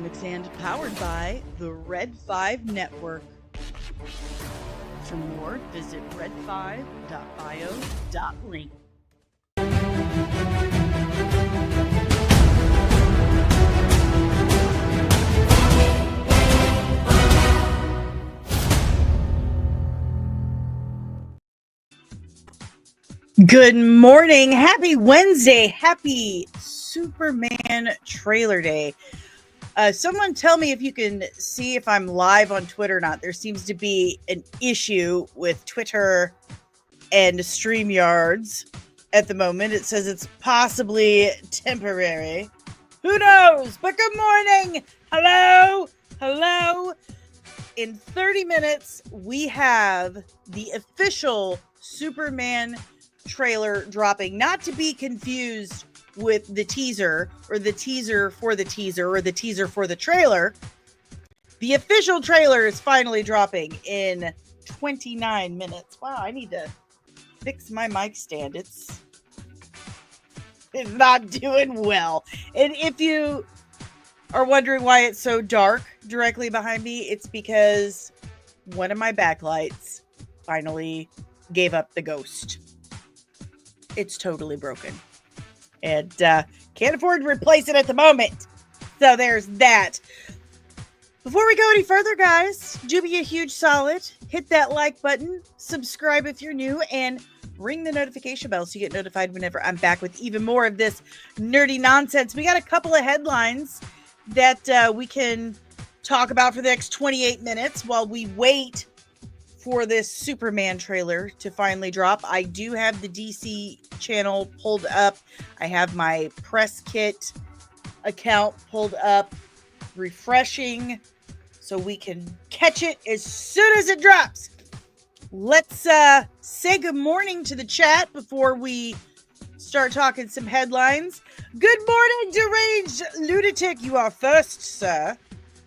Comics and powered by the Red 5 Network. For more, visit red5.bio.link. Good morning. Happy Wednesday. Happy Superman trailer day. Someone tell me if you can see if I'm live on Twitter or not. There seems to be an issue with Twitter and StreamYards at the moment. It says it's possibly temporary. Who knows? But good morning. Hello. Hello. In 30 minutes, we have the official Superman trailer dropping, not to be confused with the teaser or the teaser for the teaser or the teaser for the trailer. The official trailer is finally dropping in 29 minutes. Wow, I need to fix my mic stand. It's not doing well. And if you are wondering why it's so dark directly behind me, it's because one of my backlights finally gave up the ghost. It's totally broken and can't afford to replace it at the moment. So there's that. Before we go any further, guys, do me a huge solid. Hit that like button, subscribe if you're new, and ring the notification bell so you get notified whenever I'm back with even more of this nerdy nonsense. We got a couple of headlines that we can talk about for the next 28 minutes while we wait for this Superman trailer to finally drop. I do have the DC channel pulled up. I have my press kit account pulled up, refreshing so we can catch it as soon as it drops. Let's say good morning to the chat before we start talking some headlines. Good morning, deranged lunatic. You are first, sir.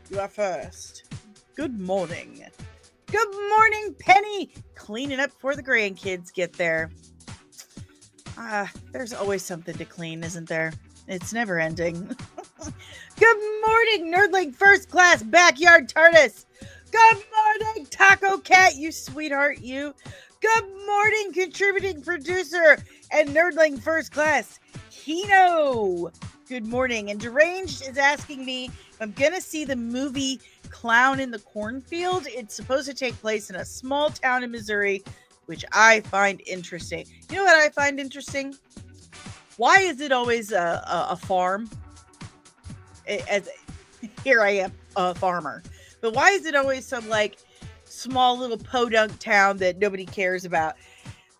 You are first. Good morning. Good morning, Penny. Cleaning up before the grandkids get there. There's always something to clean, isn't there? It's never ending. Good morning, Nerdling First Class Backyard TARDIS. Good morning, Taco Cat, you sweetheart, you. Good morning, contributing producer and Nerdling First Class, Kino. Good morning. And Deranged is asking me if I'm going to see the movie Clown in the Cornfield. It's supposed to take place in a small town in Missouri, which I find interesting. You know what I find interesting? Why is it always a farm? Here I am, a farmer. But why is it always some like small little podunk town that nobody cares about?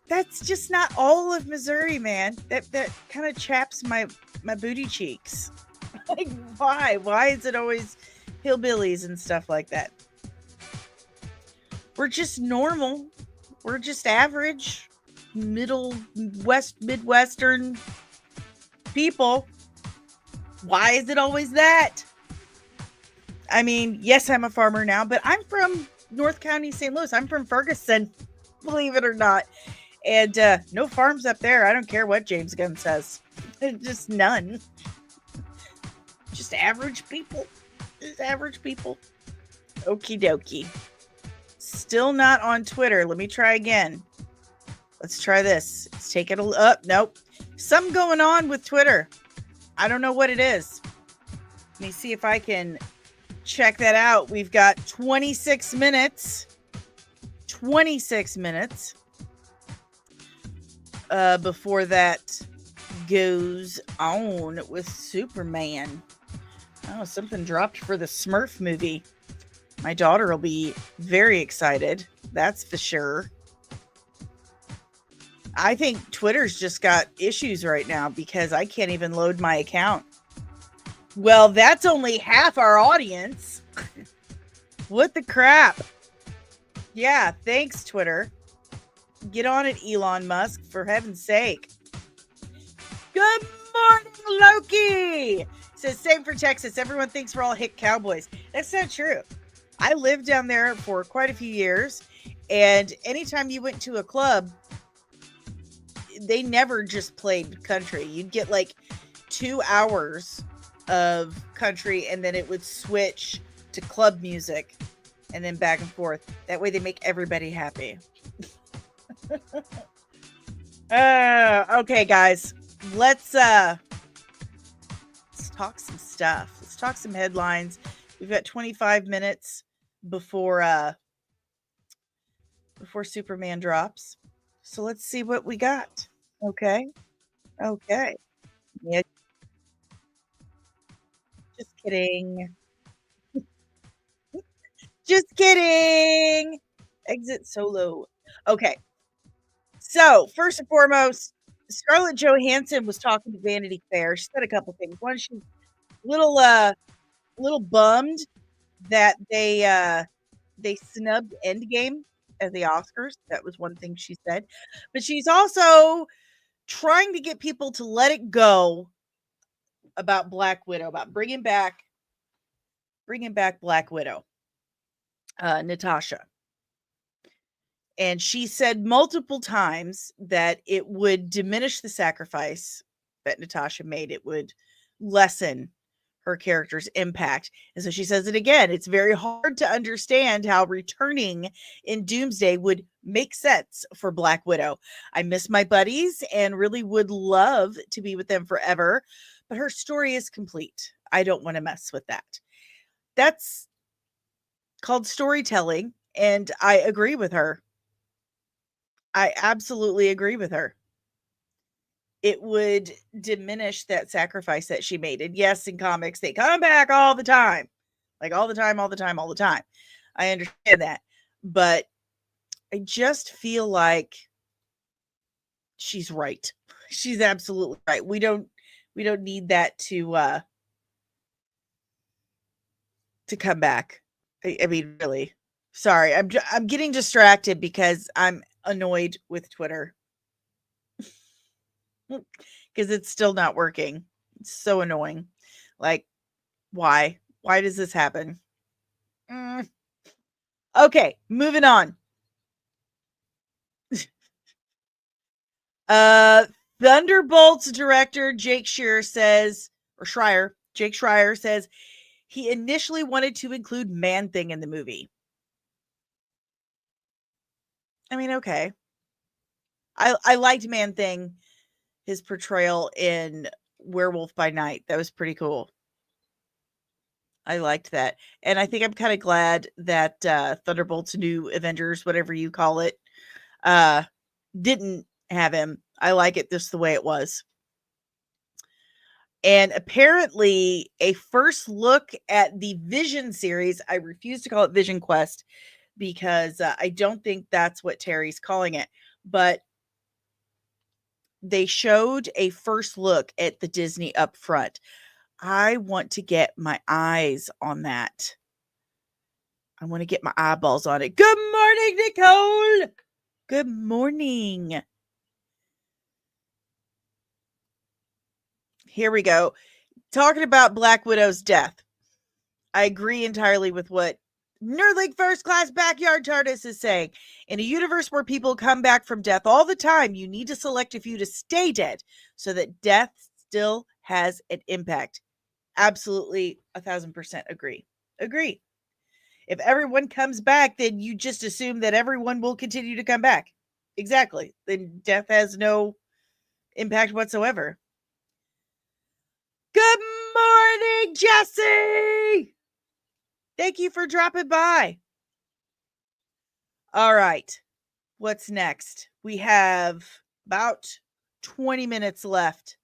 That's just not all of Missouri, man. That kind of chaps my booty cheeks. Like, why? Why is it always hillbillies and stuff like that? We're just normal. We're just average Midwestern people. Why is it always that? I mean, yes, I'm a farmer now, but I'm from North County, St. Louis. I'm from Ferguson, believe it or not. And no farms up there. I don't care what James Gunn says. Just none. Just average people. Just average people. Okie dokie. Still not on Twitter. Let me try again. Let's try this. Let's take it nope. Something going on with Twitter. I don't know what it is. Let me see if I can check that out. We've got 26 minutes. 26 minutes. Before that goes on with Superman. Oh, something dropped for the Smurf movie. My daughter will be very excited. That's for sure. I think Twitter's just got issues right now because I can't even load my account. Well, that's only half our audience. What the crap? Yeah, thanks, Twitter. Get on it, Elon Musk, for heaven's sake. Good morning, Loki. Says, same for Texas. Everyone thinks we're all hick cowboys. That's not true. I lived down there for quite a few years, and anytime you went to a club, they never just played country. You'd get like 2 hours of country, and then it would switch to club music, and then back and forth. That way they make everybody happy. Okay, guys. Let's talk some stuff. Let's talk some headlines. We've got 25 minutes before Superman drops. So let's see what we got. Okay. Yeah. Just kidding. Just kidding. Exit solo. Okay. So, first and foremost, Scarlett Johansson was talking to Vanity Fair. She said a couple things. One, she's little bummed that they snubbed Endgame at the Oscars. That was one thing she said. But she's also trying to get people to let it go about Black Widow, about bringing back Black Widow, Natasha. And she said multiple times that it would diminish the sacrifice that Natasha made. It would lessen her character's impact. And so she says it again. It's very hard to understand how returning in Doomsday would make sense for Black Widow. I miss my buddies and really would love to be with them forever, but her story is complete. I don't want to mess with that. That's called storytelling, and I agree with her. I absolutely agree with her. It would diminish that sacrifice that she made. And yes, in comics, they come back all the time. Like all the time. I understand that. But I just feel like she's right. She's absolutely right. We don't need that to come back. I mean, really. Sorry. I'm getting distracted because I'm annoyed with Twitter. Because it's still not working. It's so annoying. Like, why? Why does this happen? Okay, moving on. Thunderbolts director Jake Schreier says he initially wanted to include Man-Thing in the movie. I mean, okay. I liked Man-Thing, his portrayal in Werewolf by Night. That was pretty cool. I liked that. And I think I'm kind of glad that Thunderbolts New Avengers, whatever you call it, didn't have him. I like it just the way it was. And apparently a first look at the Vision series, I refuse to call it Vision Quest because I don't think that's what Terry's calling it, but they showed a first look at the Disney upfront. I want to get my eyes on that. I want to get my eyeballs on it. Good morning, Nicole. Good morning. Here we go. Talking about Black Widow's death. I agree entirely with what Nerdling First Class Backyard TARDIS is saying. In a universe where people come back from death all the time, you need to select a few to stay dead so that death still has an impact. Absolutely 1,000% agree. If everyone comes back, then you just assume that everyone will continue to come back. Exactly. Then death has no impact whatsoever. Good morning, Jesse! Thank you for dropping by. All right. What's next? We have about 20 minutes left.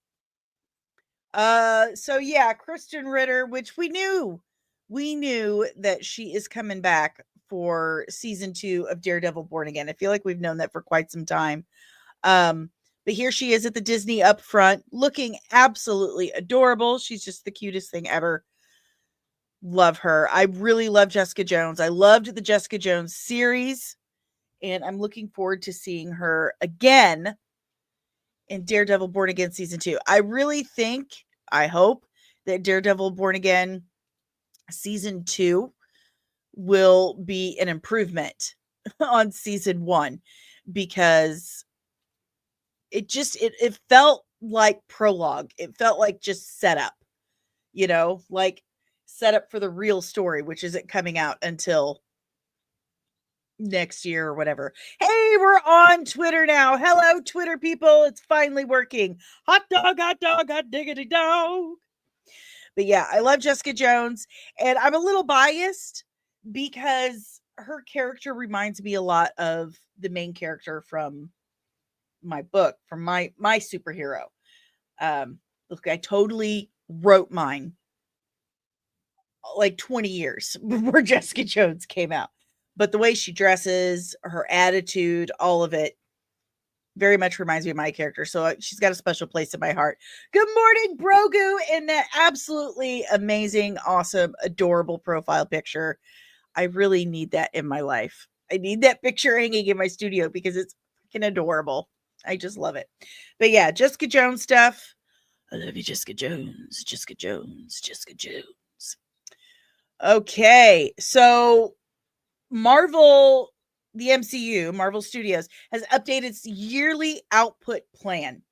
So yeah, Kristen Ritter, which we knew that she is coming back for season 2 of Daredevil Born Again. I feel like we've known that for quite some time. But here she is at the Disney upfront looking absolutely adorable. She's just the cutest thing ever. Love her. I really love Jessica Jones. I loved the Jessica Jones series, and I'm looking forward to seeing her again in Daredevil Born Again season 2. I hope that Daredevil Born Again season 2 will be an improvement on season 1 because it felt like prologue. It felt like just setup. like set up for the real story, which isn't coming out until next year or whatever. Hey, we're on Twitter now. Hello, Twitter people. It's finally working. Hot dog, hot diggity dog. But yeah, I love Jessica Jones, and I'm a little biased because her character reminds me a lot of the main character from my book, from my superhero. Look, I totally wrote mine like 20 years before Jessica Jones came out. But the way she dresses, her attitude, all of it very much reminds me of my character. So she's got a special place in my heart. Good morning, Brogu, and that absolutely amazing, awesome, adorable profile picture. I really need that in my life. I need that picture hanging in my studio because it's freaking adorable. I just love it. But yeah, Jessica Jones stuff. I love you, Jessica Jones, Jessica Jones, Jessica Jones. Okay, so Marvel, the MCU, Marvel Studios, has updated its yearly output plan.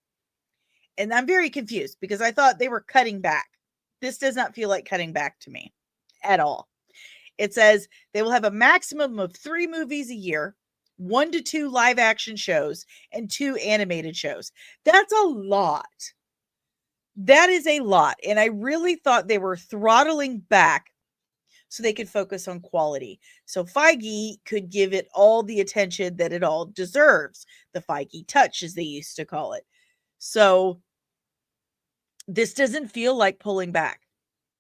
And I'm very confused because I thought they were cutting back. This does not feel like cutting back to me at all. It says they will have a maximum of 3 movies a year, 1 to 2 live action shows, and 2 animated shows. That's a lot. That is a lot. And I really thought they were throttling back so they could focus on quality. So Feige could give it all the attention that it all deserves. The Feige touch, as they used to call it. So this doesn't feel like pulling back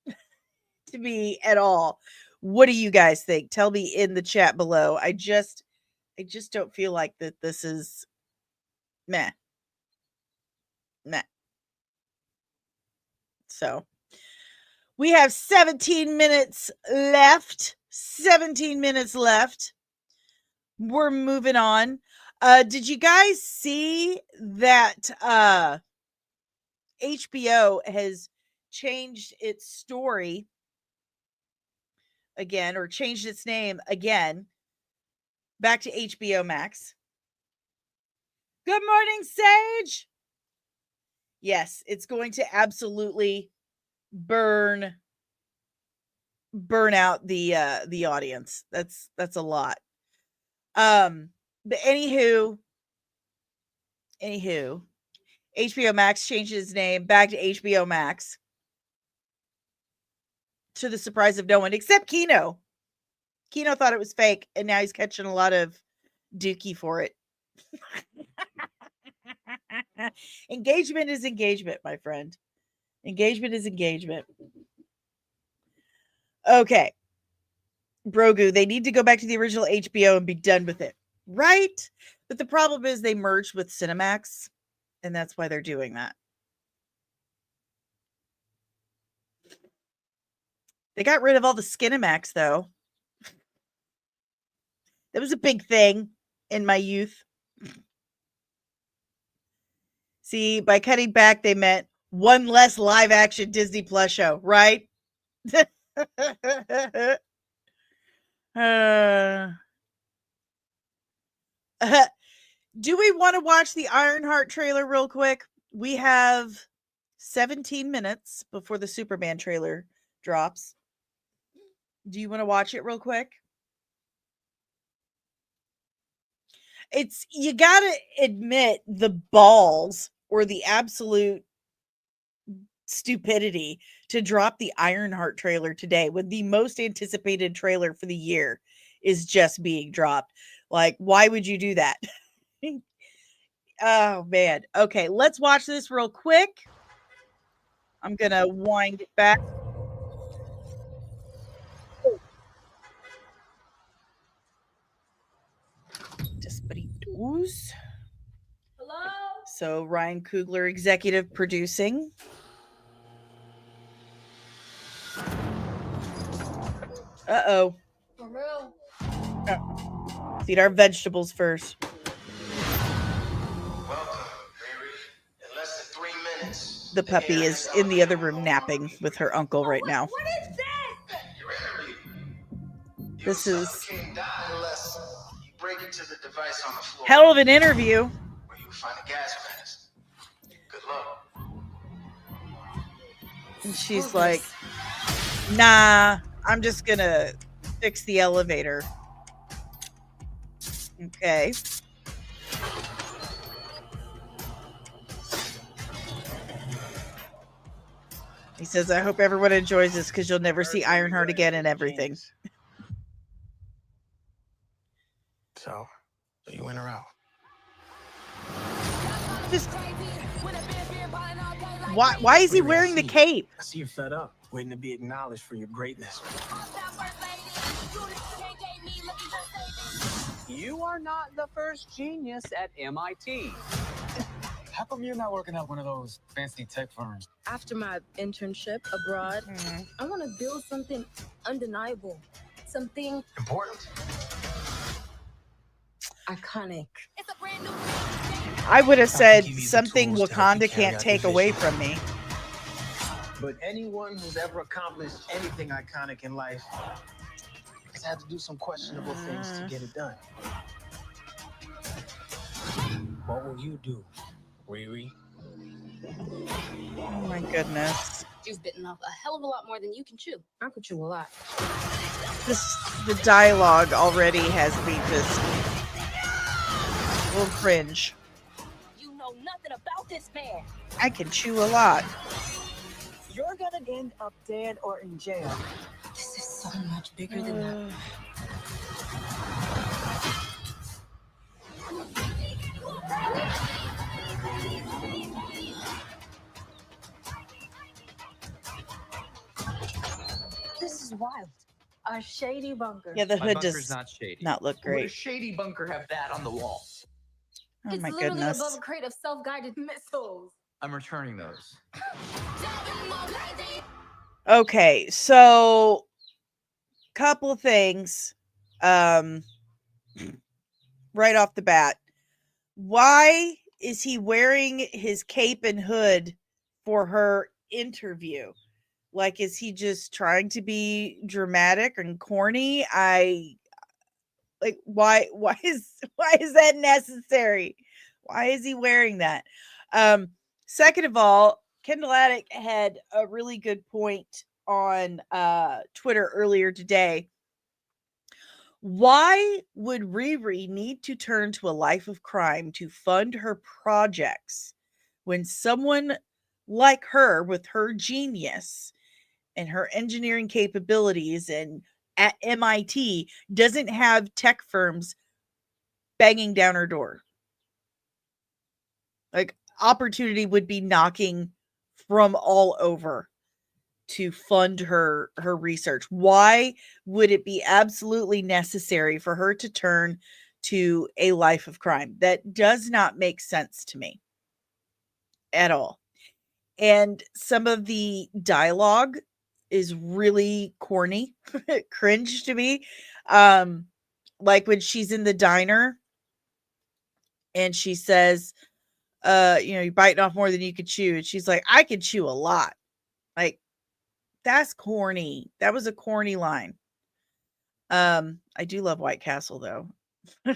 to me at all. What do you guys think? Tell me in the chat below. I just don't feel like that this is meh. Meh. So we have 17 minutes left. 17 minutes left. We're moving on. Did you guys see that HBO has changed its story again, or changed its name again, back to HBO Max? Good morning, Sage. Yes, it's going to absolutely burn out the audience. That's a lot. But anywho, HBO Max changed its name back to HBO Max, to the surprise of no one except Kino. Kino thought it was fake, and now he's catching a lot of dookie for it. Engagement is engagement, my friend. Engagement is engagement. Okay. Brogu, they need to go back to the original HBO and be done with it. Right? But the problem is they merged with Cinemax, and that's why they're doing that. They got rid of all the Skinemax, though. That was a big thing in my youth. See, by cutting back, they meant one less live action Disney Plus show, right? Do we want to watch the Ironheart trailer real quick? We have 17 minutes before the Superman trailer drops. Do you want to watch it real quick? You gotta admit the balls or the absolute stupidity to drop the Ironheart trailer today when the most anticipated trailer for the year is just being dropped. Like, why would you do that? Oh man. Okay, let's watch this real quick. I'm gonna wind it back. Desperitos. Hello? So Ryan Coogler, executive producing. Uh-oh. For real? Feed our vegetables first. Welcome, Riri. In less than 3 minutes. The puppy is in the other room napping with her uncle right now. What is this? Your interview. You This will is suffocate, die unless you break into the device on the floor. hell of an interview. Where you will find a gas mask. Good luck. And she's like, nah, I'm just gonna fix the elevator. Okay. He says, I hope everyone enjoys this because you'll never see Ironheart again and everything. So you in or out? Just why is he wearing the cape? I see you're fed up, waiting to be acknowledged for your greatness. You are not the first genius at MIT. How come you're not working at one of those fancy tech firms? After my internship abroad, I want to build something undeniable. Something Important? iconic. I would have said give you the something tools to help you Wakanda carry can't out take your away vision. from me. But anyone who's ever accomplished anything iconic in life has had to do some questionable things to get it done. What will you do, Riri? Oh my goodness. You've bitten off a hell of a lot more than you can chew. I could chew a lot. The dialogue already has me just a little cringe. You know nothing about this man. I can chew a lot. You're gonna end up dead or in jail. This is so much bigger than that. This is wild. A shady bunker. Yeah, the My hood bunker's does not shady. not look Would a great. shady bunker have that on the wall? Oh It's my literally goodness. above a crate of self-guided missiles. I'm returning those. Okay, so couple of things. Right off the bat. Why is he wearing his cape and hood for her interview? Like, is he just trying to be dramatic and corny? Why is that necessary? Why is he wearing that? Second of all, Kendall Attic had a really good point on Twitter earlier today. Why would Riri need to turn to a life of crime to fund her projects when someone like her, with her genius and her engineering capabilities and at MIT, doesn't have tech firms banging down her door? Like, opportunity would be knocking from all over to fund her research. Why would it be absolutely necessary for her to turn to a life of crime? That does not make sense to me at all. And some of the dialogue is really corny, cringe to me. Like when she's in the diner and she says, you're biting off more than you could chew. And she's like, I could chew a lot. Like, that's corny. That was a corny line. I do love White Castle though. Too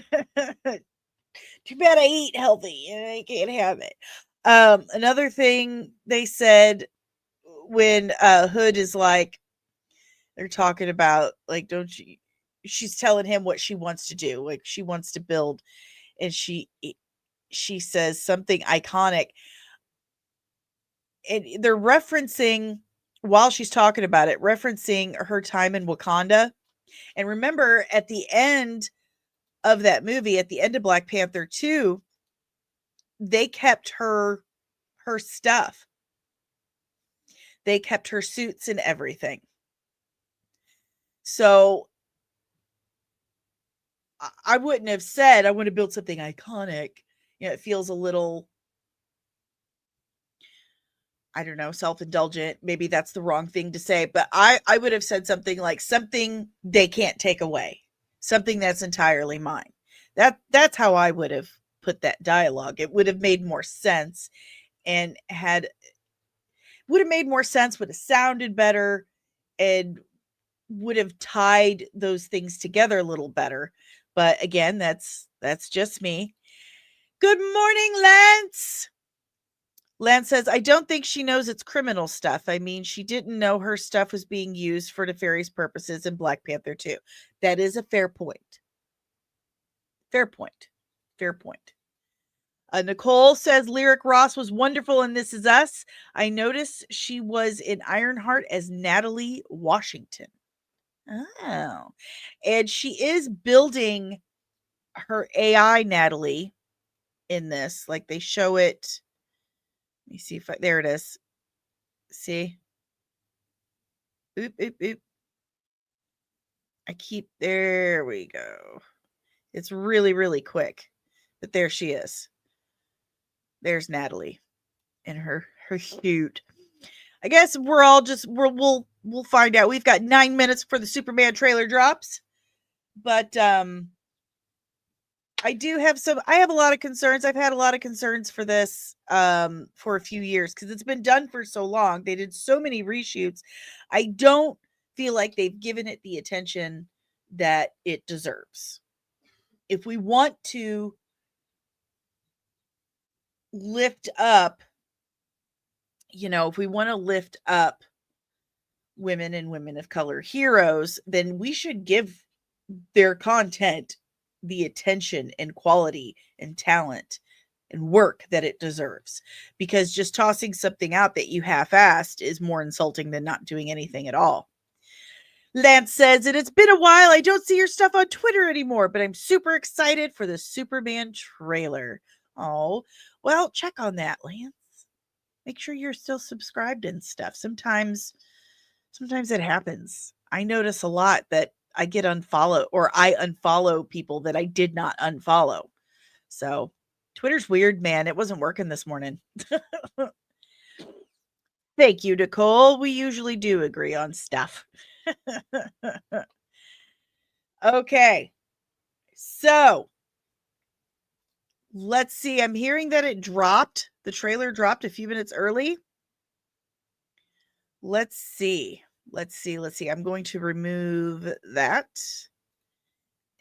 bad I eat healthy and I can't have it. Another thing they said when Hood is like, they're talking about like, don't you? She's telling him what she wants to do. Like, she wants to build, and she says something iconic, and they're referencing, while she's talking about it, referencing her time in Wakanda. And remember, at the end of that movie, at the end of Black Panther 2, they kept her stuff. They kept her suits and everything. So I wouldn't have said I want to build something iconic. It feels a little, I don't know, self-indulgent. Maybe that's the wrong thing to say, but I would have said something like something they can't take away, something that's entirely mine. That's how I would have put that dialogue. It would have made more sense and would have sounded better, and would have tied those things together a little better. But again, that's just me. Good morning, Lance. Lance says, I don't think she knows it's criminal stuff. I mean, she didn't know her stuff was being used for nefarious purposes in Black Panther 2. That is a fair point. Fair point. Fair point. Nicole says, Lyric Ross was wonderful in This Is Us. I noticed she was in Ironheart as Natalie Washington. Oh. And she is building her AI Natalie in this. Like they show it. Let me see if there it is. See? Oop, oop, oop. There we go. It's really, really quick. But there she is. There's Natalie and her cute. I guess we'll find out. We've got 9 minutes for the Superman trailer drops. But I have a lot of concerns. I've had a lot of concerns for this for a few years because it's been done for so long. They did so many reshoots. I don't feel like they've given it the attention that it deserves. If we want to lift up, if we want to lift up women and women of color heroes, then we should give their content the attention and quality and talent and work that it deserves, because just tossing something out that you half-assed is more insulting than not doing anything at all. Lance says, it's been a while. I don't see your stuff on Twitter anymore, but I'm super excited for the Superman trailer. Oh, well, check on that, Lance. Make sure you're still subscribed and stuff. Sometimes it happens. I notice a lot that I get unfollow, or I unfollow people that I did not unfollow. So Twitter's weird, man. It wasn't working this morning. Thank you, Nicole. We usually do agree on stuff. Okay. So let's see. I'm hearing that it dropped. The trailer dropped a few minutes early. Let's see. I'm going to remove that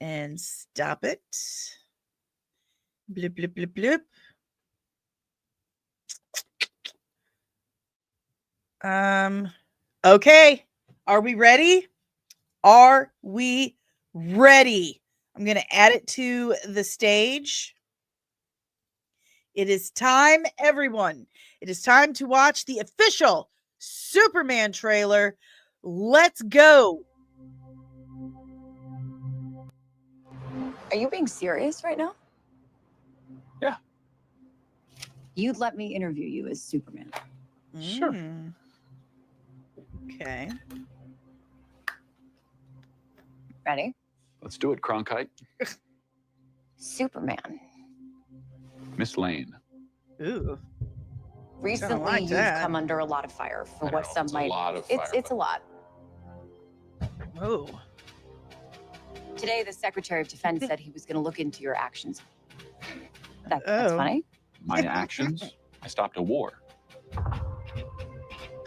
and stop it. Blip, blip, blip, blip. Okay. Are we ready? I'm going to add it to the stage. It is time, everyone. It is time to watch the official Superman trailer. Let's go. Are you being serious right now? Yeah. You'd let me interview you as Superman. Sure. Okay. Ready? Let's do it, Cronkite. Superman. Miss Lane. Ooh. Recently, like you've that. come under a lot of fire for what some It's might. a lot of It's a lot. Oh. Today, the Secretary of Defense said he was going to look into your actions. That's funny. My actions? I stopped a war.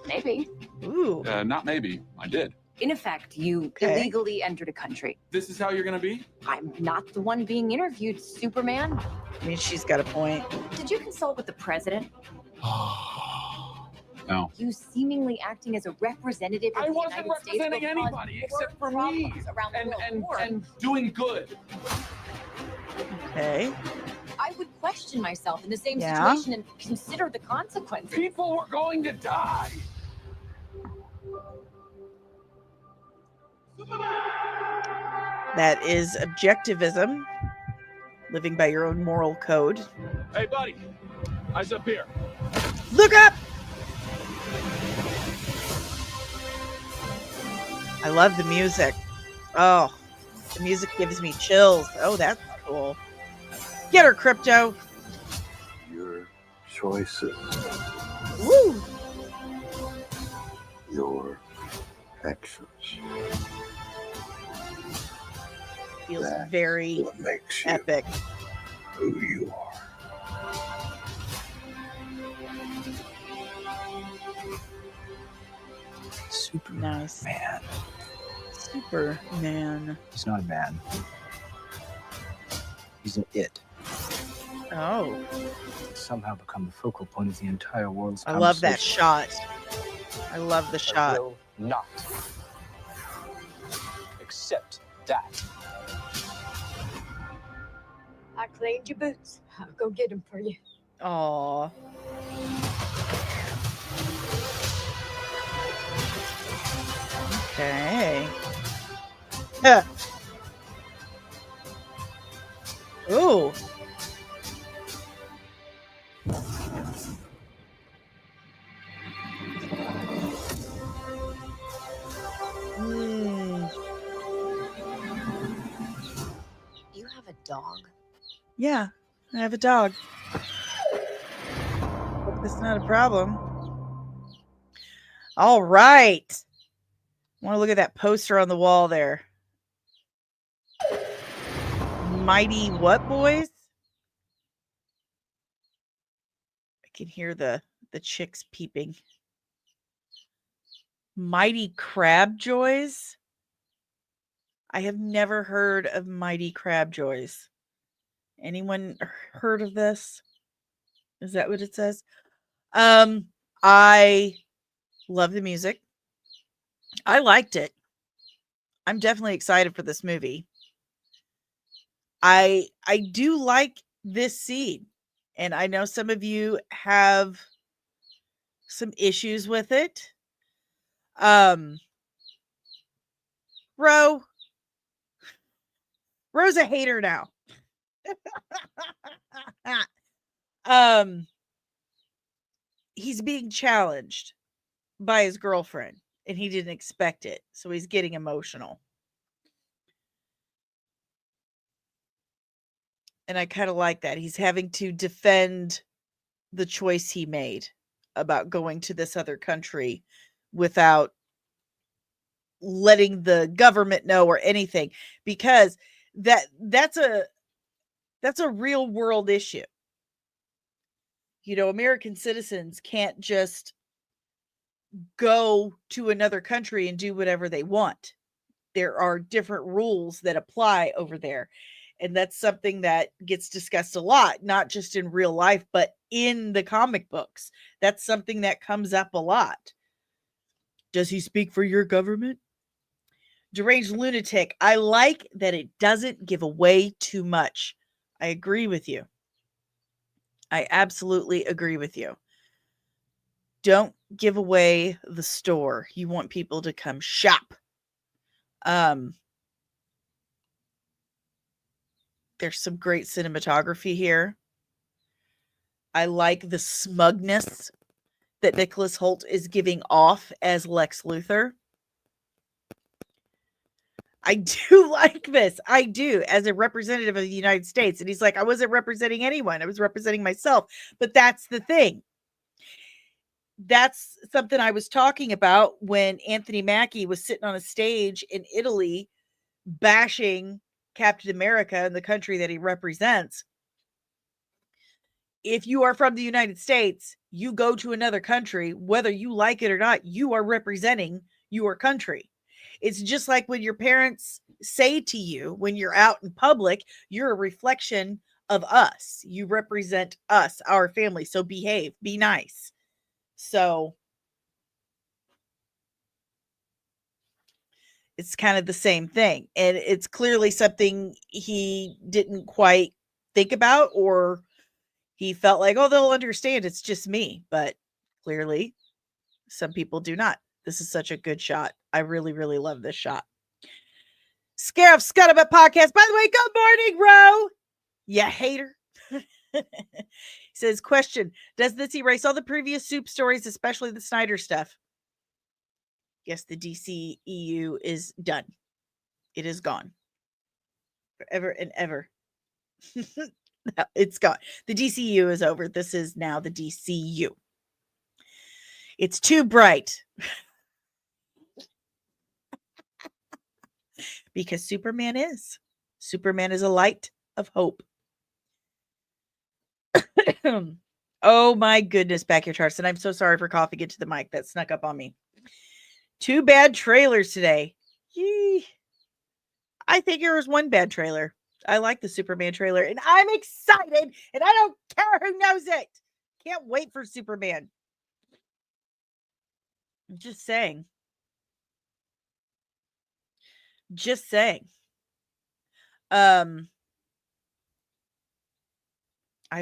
Maybe. Ooh. Not maybe. I did. In effect, you Okay. illegally entered a country. This is how you're gonna be? I'm not the one being interviewed, Superman. I mean, she's got a point. Did you consult with the president? No. You seemingly acting as a representative of I the wasn't United States representing will cause anybody more except for me. problems around the world. And doing good. Okay. I would question myself in the same Yeah. situation and consider the consequences. People were going to die. That is objectivism. Living by your own moral code. Hey, buddy. Eyes up here. Look up! I love the music. Oh, the music gives me chills. Oh, that's cool. Get her, Crypto. Your choices, Woo! your actions. Feels That's very what makes you epic. who you are. Superman. Nice. Man. Superman. He's not a man. He's an it. Oh, Somehow become the focal point of the entire world's I love that conversation. shot. I love the I shot. will not accept that. I cleaned your boots. I'll go get them for you. Aw. Okay. Huh. Ooh. Mm. You have a dog? Yeah, I have a dog. Hope that's not a problem. All right. I want to look at that poster on the wall there. Mighty what, boys? I can hear the chicks peeping. Mighty Crab Joys? I have never heard of Mighty Crab Joys. Anyone heard of this? Is that what it says? I love the music. I liked it. I'm definitely excited for this movie. I do like this scene, and I know some of you have some issues with it. Ro's a hater now. He's being challenged by his girlfriend, and he didn't expect it, so he's getting emotional. And I kind of like that. He's having to defend the choice he made about going to this other country without letting the government know or anything, because that's a real world issue. You know, American citizens can't just go to another country and do whatever they want. There are different rules that apply over there. And that's something that gets discussed a lot, not just in real life, but in the comic books. That's something that comes up a lot. Does he speak for your government? Deranged lunatic. I like that it doesn't give away too much. I agree with you. I absolutely agree with you. Don't give away the store. You want people to come shop. There's some great cinematography here. I like the smugness that Nicholas Hoult is giving off as Lex Luthor. I do like this. I do, as a representative of the United States. And he's like, I wasn't representing anyone. I was representing myself. But that's the thing. That's something I was talking about when Anthony Mackie was sitting on a stage in Italy bashing Captain America and the country that he represents. If you are from the United States, you go to another country, whether you like it or not, you are representing your country. It's just like when your parents say to you, when you're out in public, you're a reflection of us. You represent us, our family. So behave, be nice. So it's kind of the same thing. And it's clearly something he didn't quite think about, or he felt like, oh, they'll understand. It's just me. But clearly, some people do not. This is such a good shot. I really, really love this shot. Scarif Scuttlebutt Podcast. By the way, good morning, Ro. You hater. He says, question, does this erase all the previous Soup stories, especially the Snyder stuff? Yes, the DCEU is done. It is gone. Forever and ever. It's gone. The DCU is over. This is now the DCU. It's too bright. Because Superman is. Superman is a light of hope. Oh my goodness, Backyard Charts. And I'm so sorry for coughing into the mic. That snuck up on me. 2 bad trailers today. Yee. I think there was 1 bad trailer. I like the Superman trailer, and I'm excited, and I don't care who knows it. Can't wait for Superman. I'm just saying. Just saying. I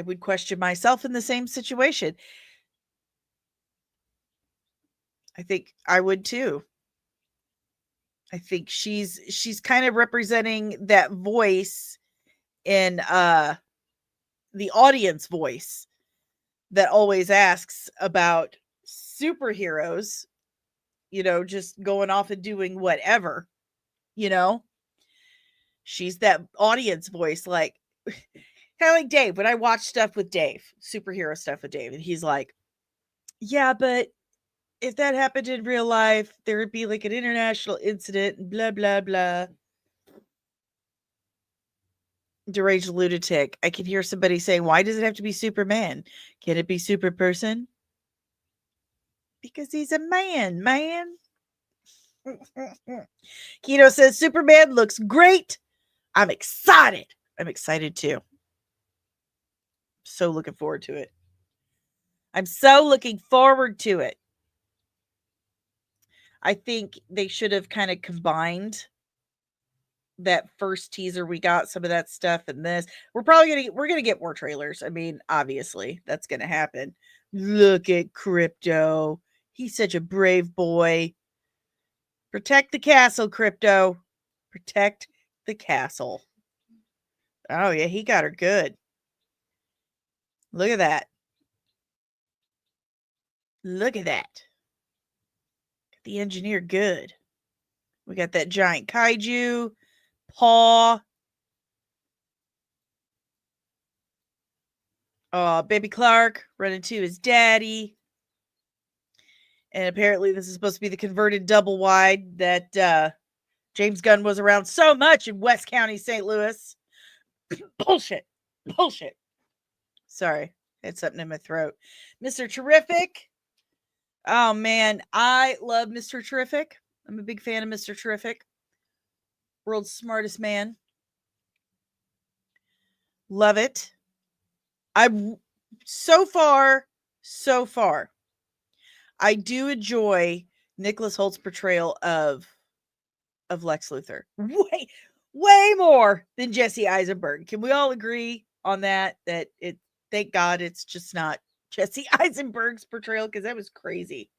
would question myself in the same situation. I think I would too. I think she's kind of representing that voice in the audience voice that always asks about superheroes, just going off and doing whatever, you know? She's that audience voice, like kind of like Dave. When I watch stuff with Dave, superhero stuff with Dave, and he's like, yeah, but if that happened in real life, there would be like an international incident and blah, blah, blah. Deranged lunatic. I can hear somebody saying, why does it have to be Superman? Can it be super person? Because he's a man. Keto says Superman looks great. I'm excited. I'm excited too. So looking forward to it. I'm so looking forward to it. I think they should have kind of combined that first teaser we got, some of that stuff, and this. We're gonna get more trailers. I mean, obviously, that's gonna happen. Look at Crypto. He's such a brave boy. Protect the castle, Crypto. Protect the castle. Oh yeah, he got her good. Look at that. Look at that. Got the engineer good. We got that giant kaiju. Paw. Baby Clark running to his daddy. And apparently this is supposed to be the converted double wide that James Gunn was around so much in West County, St. Louis. Bullshit. Sorry. I had something in my throat. Mr. Terrific. Oh, man. I love Mr. Terrific. I'm a big fan of Mr. Terrific. World's smartest man. Love it. So far, I do enjoy Nicholas Holt's portrayal of Lex Luthor. Way more than Jesse Eisenberg. Can we all agree on that? Thank God it's just not Jesse Eisenberg's portrayal, because that was crazy.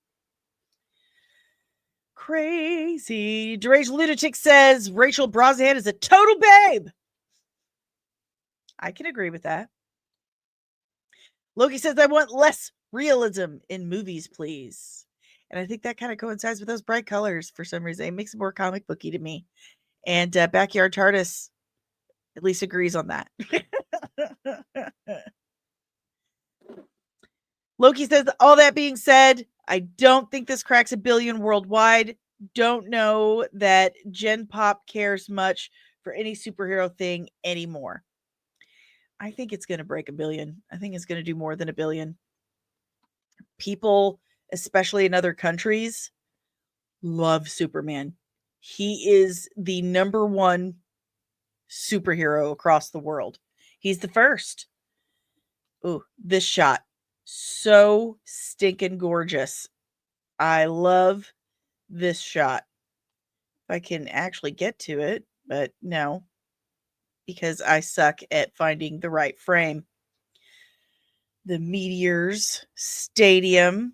Crazy. Deranged Lunatic says Rachel Brosnahan is a total babe. I can agree with that. Loki says, I want less realism in movies, please. And I think that kind of coincides with those bright colors for some reason. It makes it more comic booky to me. And Backyard TARDIS at least agrees on that. Loki says, all that being said, I don't think this cracks 1 billion worldwide. Don't know that Gen Pop cares much for any superhero thing anymore. I think it's going to break 1 billion. I think it's going to do more than 1 billion. People, especially in other countries, love Superman. He is the number one superhero across the world. He's the first. Ooh, this shot. So stinking gorgeous. I love this shot. If I can actually get to it, but no, because I suck at finding the right frame. The Meteors Stadium.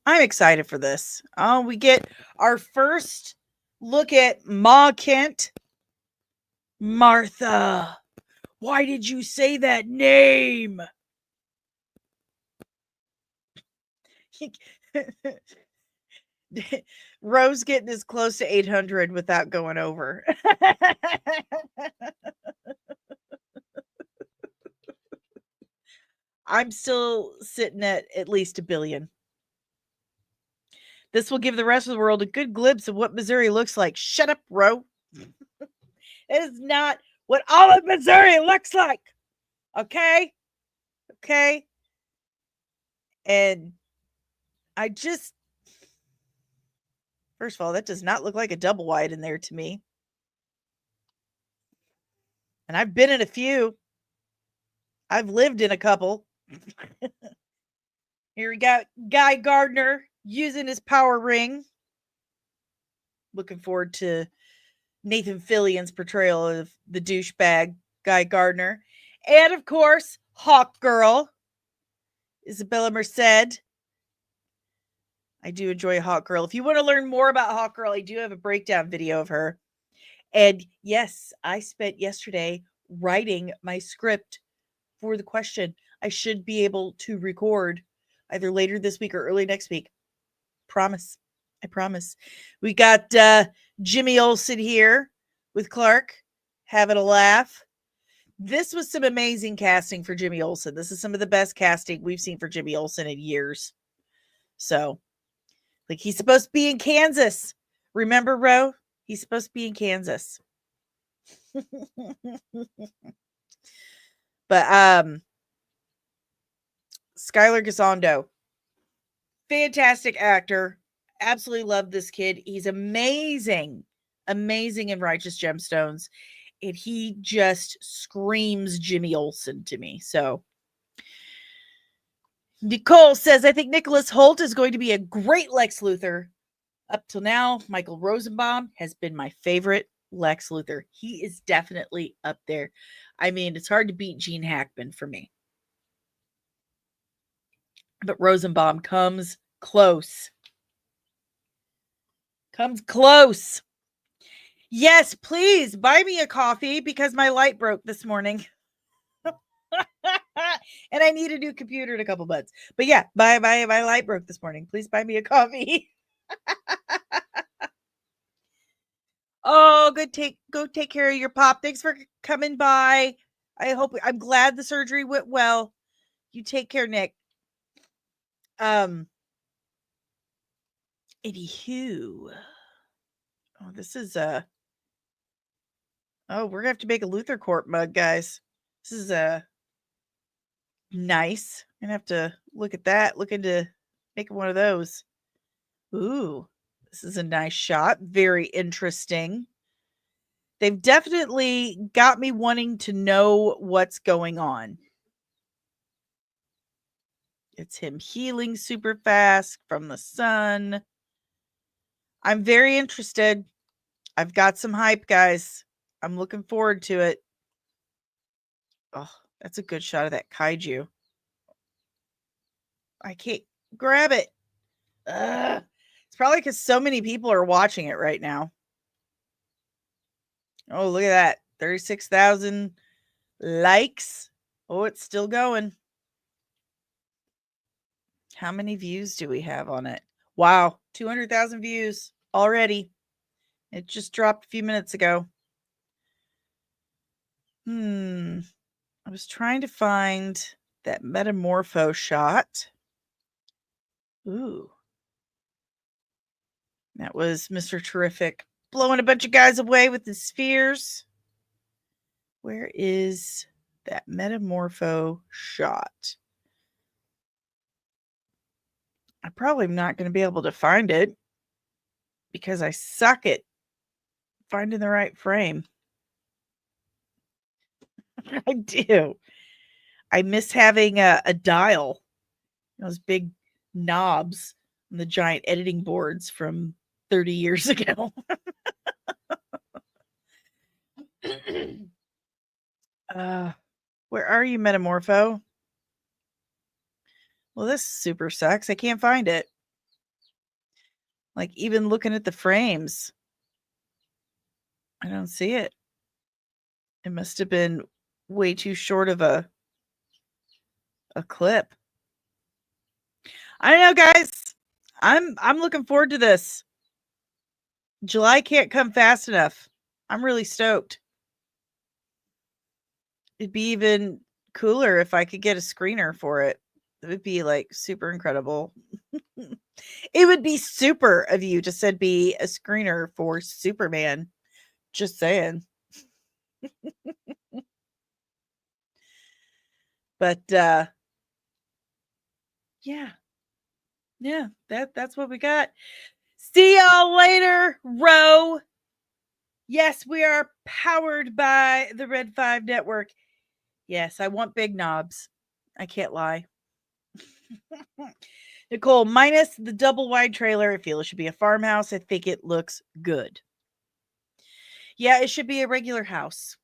I'm excited for this. We get our first look at Ma Kent. Martha, why did you say that name? Rose getting as close to 800 without going over. I'm still sitting at least 1 billion. This will give the rest of the world a good glimpse of what Missouri looks like. Shut up, Ro. It is not what all of Missouri looks like. Okay? And first of all, that does not look like a double wide in there to me. And I've been in a few. I've lived in a couple. Here we got Guy Gardner using his power ring. Looking forward to Nathan Fillion's portrayal of the douchebag Guy Gardner. And of course, Hawk Girl, Isabella Merced. I do enjoy Hawk Girl. If you want to learn more about Hawk Girl, I do have a breakdown video of her. And yes, I spent yesterday writing my script for the question. I should be able to record either later this week or early next week. Promise. I promise. We got Jimmy Olsen here with Clark having a laugh. This was some amazing casting for Jimmy Olsen. This is some of the best casting we've seen for Jimmy Olsen in years. So, like, he's supposed to be in Kansas. Remember, Ro? He's supposed to be in Kansas. But Skylar Gisondo, fantastic actor. Absolutely love this kid. He's amazing in Righteous Gemstones, and he just screams Jimmy Olsen to me. So Nicole says, I think Nicholas Hoult is going to be a great Lex Luthor. Up till now, Michael Rosenbaum has been my favorite Lex Luthor. He is definitely up there. I mean, it's hard to beat Gene Hackman for me. But Rosenbaum comes close. Comes close. Yes, please buy me a coffee because my light broke this morning. And I need a new computer in a couple months. But yeah, my light broke this morning. Please buy me a coffee. Oh, go take care of your pop. Thanks for coming by. I'm glad the surgery went well. You take care, Nick. Anywho. Oh, this is oh, we're gonna have to make a Luthor Corp mug, guys. This is nice. I'm gonna have to look at that. Look into making one of those. Ooh, this is a nice shot. Very interesting. They've definitely got me wanting to know what's going on. It's him healing super fast from the sun. I'm very interested. I've got some hype, guys. I'm looking forward to it. Oh, that's a good shot of that kaiju. I can't grab it. Ugh. It's probably because so many people are watching it right now. Oh, look at that. 36,000 likes. Oh, it's still going. How many views do we have on it? Wow, 200,000 views already. It just dropped a few minutes ago. I was trying to find that Metamorpho shot. Ooh. That was Mr. Terrific blowing a bunch of guys away with his spheres. Where is that Metamorpho shot? I probably am not going to be able to find it because I suck at finding the right frame. I do. I miss having a dial, those big knobs on the giant editing boards from 30 years ago. Where are you, Metamorpho? Well, this super sucks. I can't find it. Like, even looking at the frames, I don't see it. It must have been way too short of a clip. I don't know, guys. I'm looking forward to this. July can't come fast enough. I'm really stoked. It'd be even cooler if I could get a screener for it. It would be like super incredible. It would be super of you to send me a screener for Superman. Just saying. But yeah, that's what we got. See y'all later, Ro. Yes, we are powered by the Red 5 network. Yes, I want big knobs. I can't lie. Nicole, minus the double wide trailer, I feel it should be a farmhouse. I think it looks good. Yeah, it should be a regular house.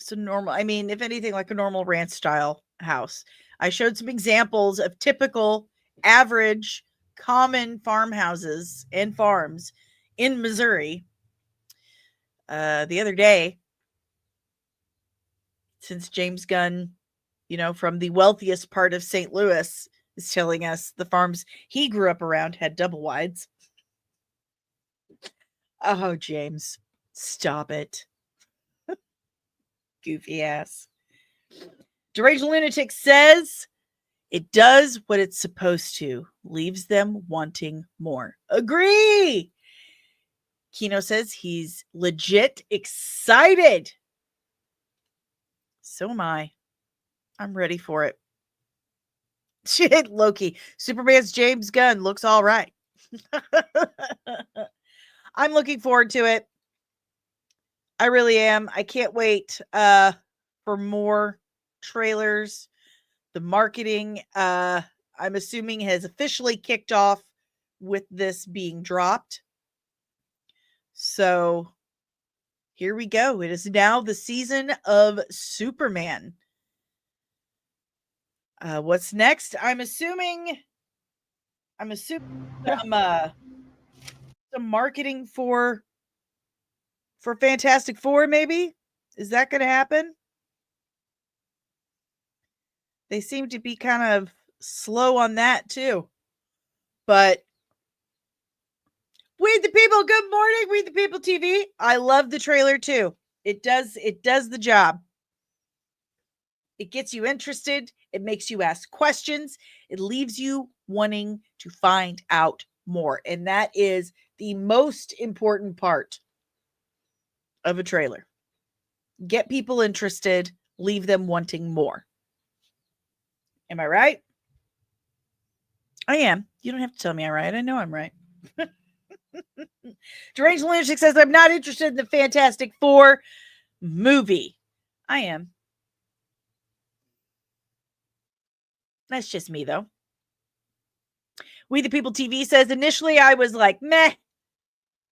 So normal, I mean, if anything, like a normal ranch style house. I showed some examples of typical, average, common farmhouses and farms in Missouri the other day, since James Gunn, from the wealthiest part of St. Louis, is telling us the farms he grew up around had double wides. Oh, James, stop it. Goofy ass. Deranged Lunatic says it does what it's supposed to, leaves them wanting more. Agree. Kino says he's legit excited. So am I. I'm ready for it. Shit, Loki. Superman's James Gunn looks all right. I'm looking forward to it. I really am. I can't wait for more trailers. The marketing, I'm assuming, has officially kicked off with this being dropped. So here we go. It is now the season of Superman. What's next? I'm assuming some marketing for Fantastic Four, maybe? Is that going to happen? They seem to be kind of slow on that too. But We the People, good morning, We the People TV. I love the trailer too. It does the job. It gets you interested. It makes you ask questions. It leaves you wanting to find out more. And that is the most important part of a trailer. Get people interested, leave them wanting more. Am I right? I am. You don't have to tell me I'm right. I know I'm right. Deranged Lunatic says, I'm not interested in the Fantastic Four movie. I am. That's just me, though. We the People TV says, initially I was like, meh,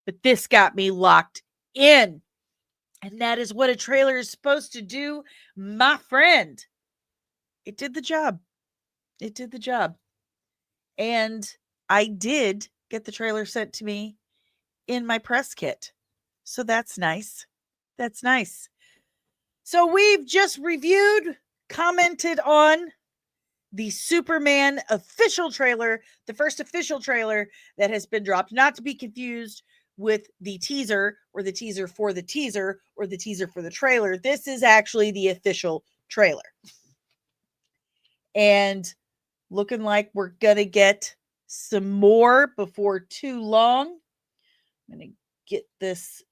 but this got me locked in. And that is what a trailer is supposed to do, my friend. It did the job. It did the job. And I did get the trailer sent to me in my press kit. So that's nice. That's nice. So we've just reviewed, commented on the Superman official trailer, the first official trailer that has been dropped, not to be confused with the teaser or the teaser for the teaser or the teaser for the trailer. This is actually the official trailer. And looking like we're going to get some more before too long. I'm going to get this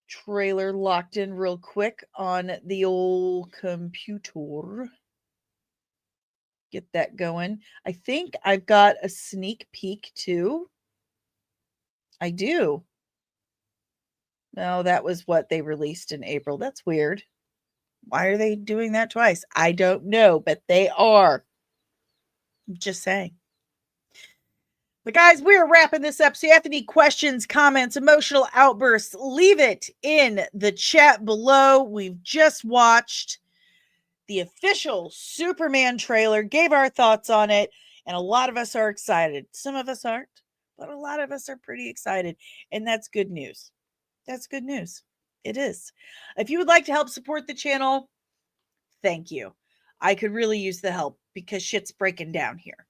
trailer locked in real quick on the old computer. Get that going. I think I've got a sneak peek too. I do. No, that was what they released in April. That's weird. Why are they doing that twice? I don't know, but they are. I'm just saying. But guys, we're wrapping this up. So if you have any questions, comments, emotional outbursts, leave it in the chat below. We've just watched the official Superman trailer, gave our thoughts on it, and a lot of us are excited. Some of us aren't, but a lot of us are pretty excited, and that's good news. That's good news. It is. If you would like to help support the channel, thank you. I could really use the help because shit's breaking down here.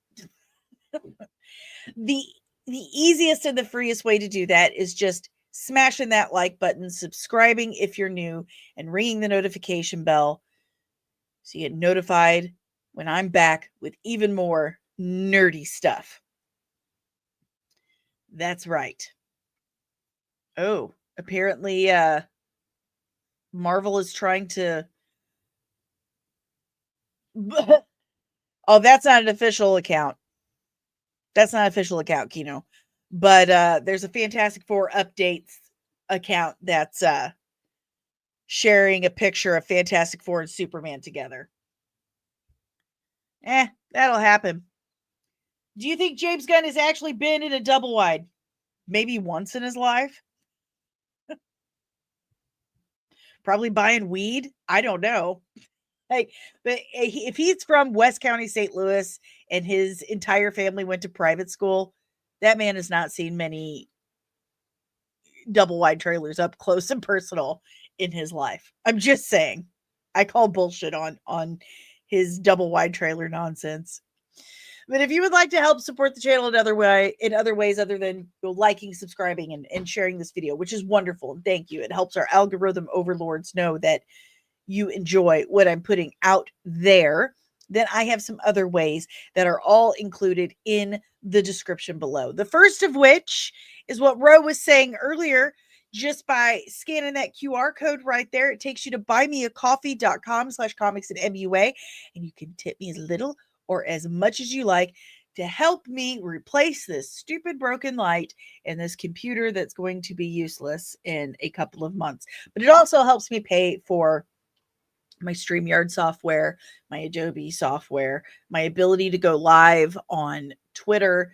The easiest and the freest way to do that is just smashing that like button, subscribing if you're new, and ringing the notification bell so you get notified when I'm back with even more nerdy stuff. That's right. Oh, apparently Marvel is trying to... Oh, that's not an official account. That's not an official account, Kino. But there's a Fantastic Four updates account that's sharing a picture of Fantastic Four and Superman together. That'll happen. Do you think James Gunn has actually been in a double wide? Maybe once in his life? Probably buying weed? I don't know. Like, but if he's from West County, St. Louis, and his entire family went to private school, that man has not seen many double wide trailers up close and personal in his life. I'm just saying. I call bullshit on his double wide trailer nonsense. But if you would like to help support the channel in other ways other than liking, subscribing, and sharing this video, which is wonderful, and thank you. It helps our algorithm overlords know that you enjoy what I'm putting out there. Then I have some other ways that are all included in the description below. The first of which is what Ro was saying earlier. Just by scanning that QR code right there, it takes you to buymeacoffee.com/comicsandmua, and you can tip me as little or as much as you like to help me replace this stupid broken light and this computer that's going to be useless in a couple of months. But it also helps me pay for my StreamYard software, my Adobe software, my ability to go live on Twitter.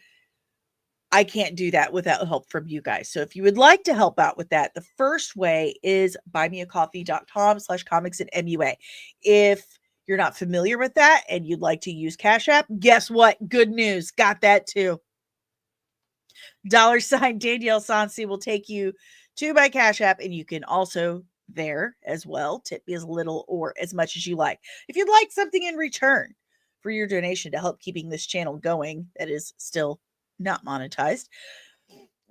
I can't do that without help from you guys. So if you would like to help out with that, the first way is buymeacoffee.com/comicsandmua. If you're not familiar with that and you'd like to use Cash App, guess what? Good news. Got that too. $ DanielleSoncasie will take you to my Cash App, and you can also there as well tip me as little or as much as you like. If you'd like something in return for your donation to help keeping this channel going that is still not monetized,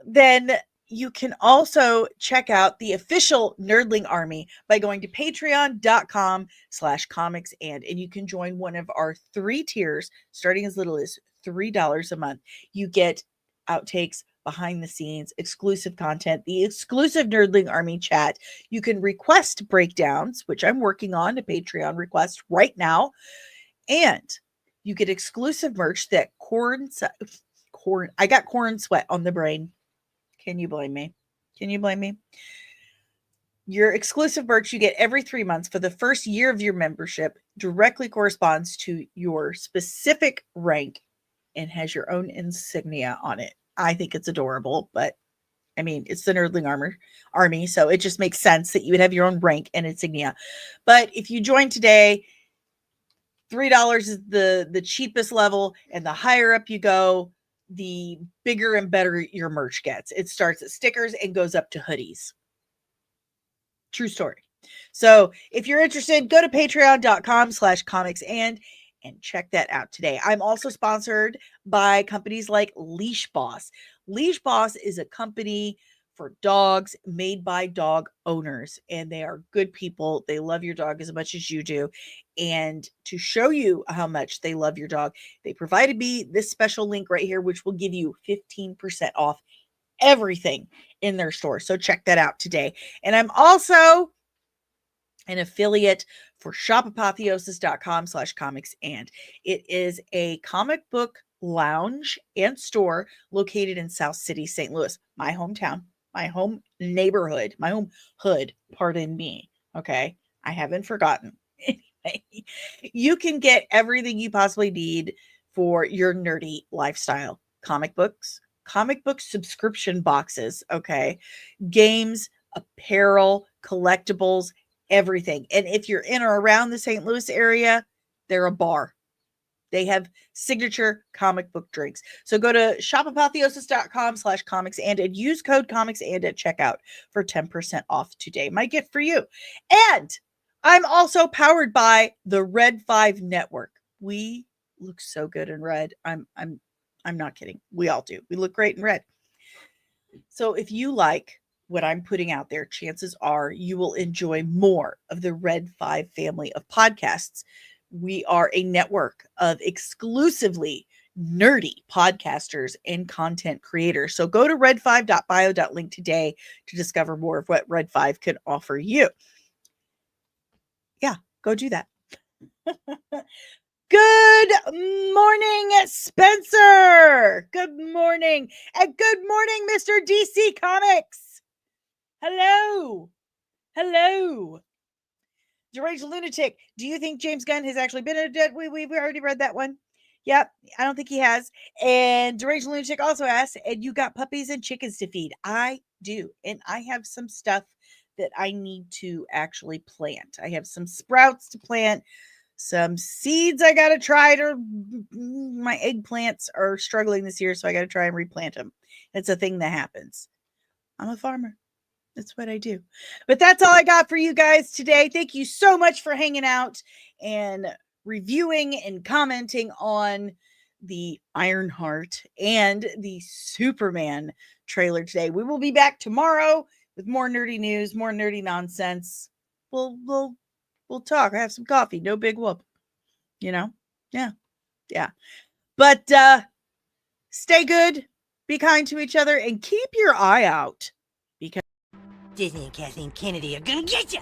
then you can also check out the official Nerdling Army by going to patreon.com/comicsand, and you can join one of our 3 tiers starting as little as $3 a month. You get outtakes, behind the scenes, exclusive content, the exclusive Nerdling Army chat. You can request breakdowns, which I'm working on a Patreon request right now, and you get exclusive merch that I got corn sweat on the brain. Can you blame me? Can you blame me? Your exclusive merch you get every 3 months for the first year of your membership directly corresponds to your specific rank and has your own insignia on it. I think it's adorable, but I mean, it's the Nerdling Army, so it just makes sense that you would have your own rank and insignia. But if you join today, $3 is the cheapest level, and the higher up you go, the bigger and better your merch gets. It starts at stickers and goes up to hoodies. True story. So if you're interested, go to patreon.com/comicsand and check that out today. I'm also sponsored by companies like Leash Boss. Leash Boss is a company for dogs made by dog owners, and they are good people. They love your dog as much as you do. And to show you how much they love your dog, they provided me this special link right here, which will give you 15% off everything in their store. So check that out today. And I'm also an affiliate for shopapotheosis.com/comicsand. It is a comic book lounge and store located in South City, St. Louis, my hometown, my home neighborhood, my home hood, pardon me. Okay. I haven't forgotten. Anyway, you can get everything you possibly need for your nerdy lifestyle. Comic book subscription boxes. Okay. Games, apparel, collectibles, everything. And if you're in or around the St. Louis area, they're a bar. They have signature comic book drinks. So go to shopapotheosis.com/comicsand and use code comicsand at checkout for 10% off today. My gift for you. And I'm also powered by the Red 5 Network. We look so good in red. I'm not kidding. We all do. We look great in red. So if you like what I'm putting out there, chances are you will enjoy more of the Red 5 family of podcasts. We are a network of exclusively nerdy podcasters and content creators. So go to red5.bio.link today to discover more of what Red 5 can offer you. Yeah, go do that. Good morning, Spencer. Good morning. And good morning, Mr. DC Comics. Hello. Hello. Deranged Lunatic. Do you think James Gunn has actually been in a dead? We've already read that one. Yep. I don't think he has. And Deranged Lunatic also asks, and you got puppies and chickens to feed? I do. And I have some stuff that I need to actually plant. I have some sprouts to plant, some seeds I got to try to. My eggplants are struggling this year, so I got to try and replant them. It's a thing that happens. I'm a farmer. That's what I do. But that's all I got for you guys today. Thank you so much for hanging out and reviewing and commenting on the Ironheart and the Superman trailer today. We will be back tomorrow with more nerdy news, more nerdy nonsense. We'll talk. I have some coffee. No big whoop. You know? Yeah. But stay good, be kind to each other, and keep your eye out. Because Disney and Kathleen Kennedy are gonna get you.